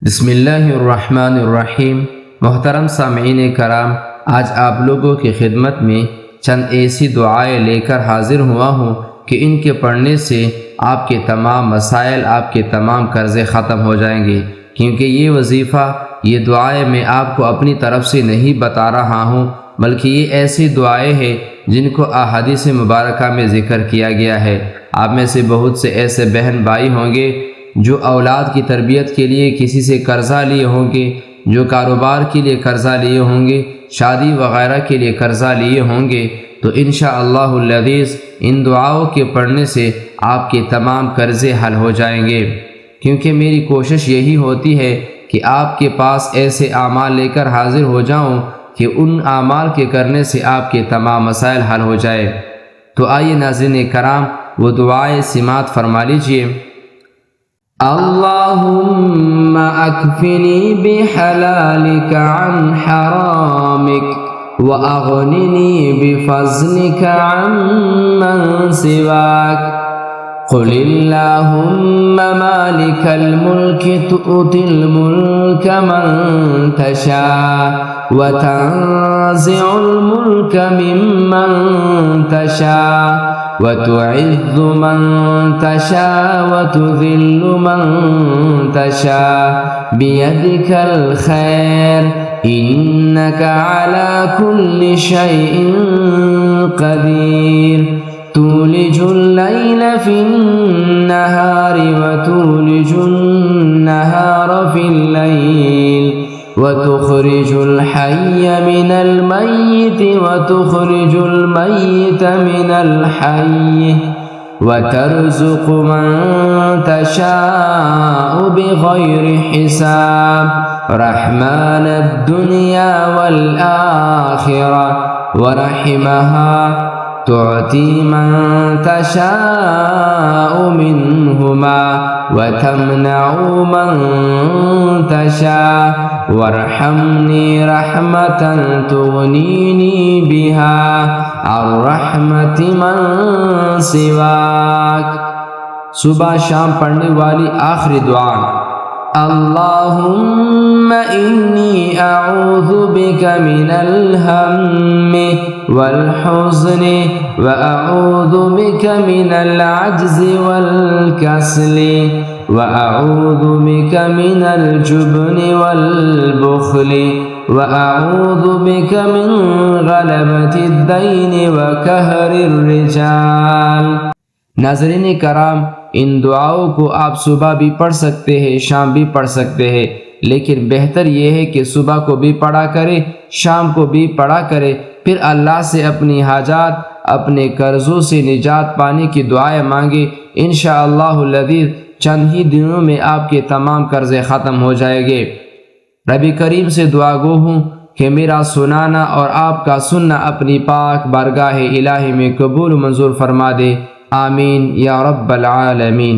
بسم اللہ الرحمن الرحیم۔ محترم سامعین کرام، آج آپ لوگوں کی خدمت میں چند ایسی دعائیں لے کر حاضر ہوا ہوں کہ ان کے پڑھنے سے آپ کے تمام مسائل، آپ کے تمام قرضے ختم ہو جائیں گے، کیونکہ یہ وظیفہ، یہ دعائیں میں آپ کو اپنی طرف سے نہیں بتا رہا ہوں، بلکہ یہ ایسی دعائیں ہیں جن کو احادیث مبارکہ میں ذکر کیا گیا ہے۔ آپ میں سے بہت سے ایسے بہن بھائی ہوں گے جو اولاد کی تربیت کے لیے کسی سے قرضہ لیے ہوں گے، جو کاروبار کے لیے قرضہ لیے ہوں گے، شادی وغیرہ کے لیے قرضہ لیے ہوں گے، تو انشاءاللہ العزیز ان دعاؤں کے پڑھنے سے آپ کے تمام قرضے حل ہو جائیں گے، کیونکہ میری کوشش یہی ہوتی ہے کہ آپ کے پاس ایسے اعمال لے کر حاضر ہو جاؤں کہ ان اعمال کے کرنے سے آپ کے تمام مسائل حل ہو جائے۔ تو آئیے ناظرین کرام، وہ دعائیں سماعت فرما لیجئے۔ اللہم اکفنی بحلالک عن حرامک واغننی بفضلک عن من سواک قل اللہم مالک الملک تؤتی الملک من تشاء وتنزع الملک ممن تشاء وتعز من تشاء وتذل من تشاء بيدك الخير إنك على كل شيء قدير تولج الليل في النهار وتولج النهار في الليل وتخرج الحي من الميت وتخرج الميت من الحي وترزق من تشاء بغير حساب رحمن الدنيا والآخرة ورحمها تعطي من تشاء منهما وتمنع من تشاء وارحمني رحمة تغنيني بها عن رحمة من سواك۔ صبح شام پڑھنے والی آخری دعا۔ اللہم انی اعوذ بک من الہم والحزن واعوذ بک من العجز والکسل واعوذ بک من الجبن والبخل واعوذ بک من غلبۃ الدین وقہر الرجال۔ ناظرین کرام، ان دعاؤں کو آپ صبح بھی پڑھ سکتے ہیں، شام بھی پڑھ سکتے ہیں، لیکن بہتر یہ ہے کہ صبح کو بھی پڑھا کرے، شام کو بھی پڑھا کرے، پھر اللہ سے اپنی حاجات، اپنے قرضوں سے نجات پانے کی دعائیں مانگے۔ انشاءاللہ العزیز چند ہی دنوں میں آپ کے تمام قرضے ختم ہو جائیں گے۔ رب کریم سے دعا گو ہوں کہ میرا سنانا اور آپ کا سننا اپنی پاک بارگاہ الہی میں قبول و منظور فرما دے، آمین یا رب العالمین۔